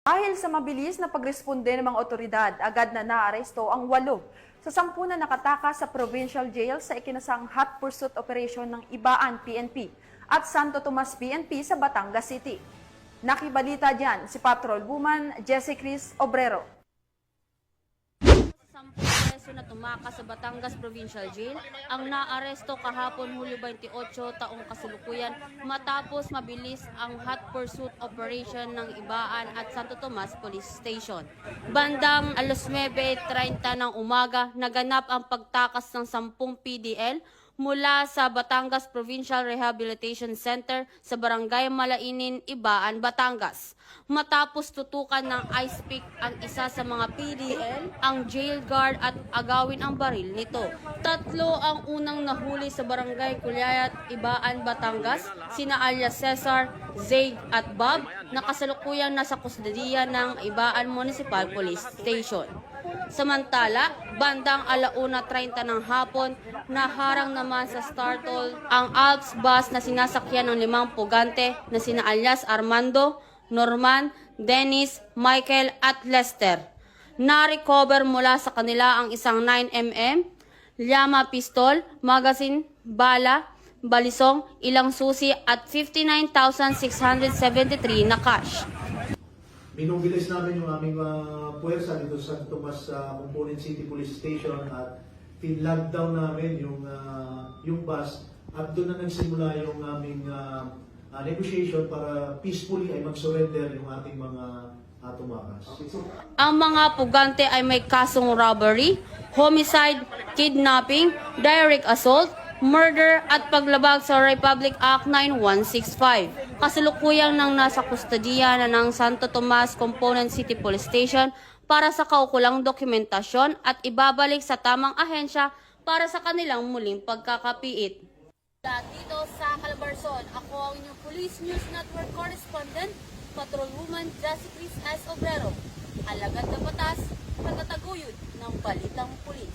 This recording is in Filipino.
Dahil sa mabilis na pagresponde ng mga otoridad, agad na naaresto ang 8 sa 10 na nakatakas sa provincial jail sa ikinasang hot pursuit operation ng Ibaan PNP at Santo Tomas PNP sa Batangas City. Nakibalita dyan si Patrol Woman Jessie Cris Obrero. 10 preso na tumakas sa Batangas Provincial Jail ang naaresto kahapon Hulyo 28 taong kasalukuyan matapos mabilis ang hot pursuit operation ng Ibaan at Santo Tomas Police Station. Bandang 9:30 ng umaga, naganap ang pagtakas ng 10 PDL mula sa Batangas Provincial Rehabilitation Center sa Barangay Malainin, Ibaan, Batangas. Matapos tutukan ng ice pick ang isa sa mga PDL, ang jail guard at agawin ang baril nito. 3 ang unang nahuli sa Barangay Culayat, Ibaan, Batangas, sina alias Cesar, Zaid at Bob, na kasalukuyang nasa kustodiya ng Ibaan Municipal Police Station. Samantala, bandang 1:30 ng hapon, naharang naman sa Startol ang Alps bus na sinasakyan ng 5 pugante na sina alias Armando, Norman, Dennis, Michael at Lester. Na-recover mula sa kanila ang isang 9mm, llama pistol, magazine, bala, balisong, ilang susi at 59,673 na cash. Binubilis namin yung aming puwersa dito sa Santo Tomas Component City Police Station at pin-lockdown namin yung bus at doon na nagsimula yung aming negotiation para peacefully ay mag-surrender yung ating mga tumakas. Ang mga pugante ay may kasong robbery, homicide, kidnapping, direct assault, murder at paglabag sa Republic Act 9165. Kasalukuyang nang nasa kustodiya na ng Santo Tomas Component City Police Station para sa kaukulang dokumentasyon at ibabalik sa tamang ahensya para sa kanilang muling pagkakapiit. Dito sa Calabarzon, ako ang inyong Police News Network Correspondent, Patrol Woman Jessie Cris Obrero. Alagad na batas, pagtataguyod ng balitang pulis.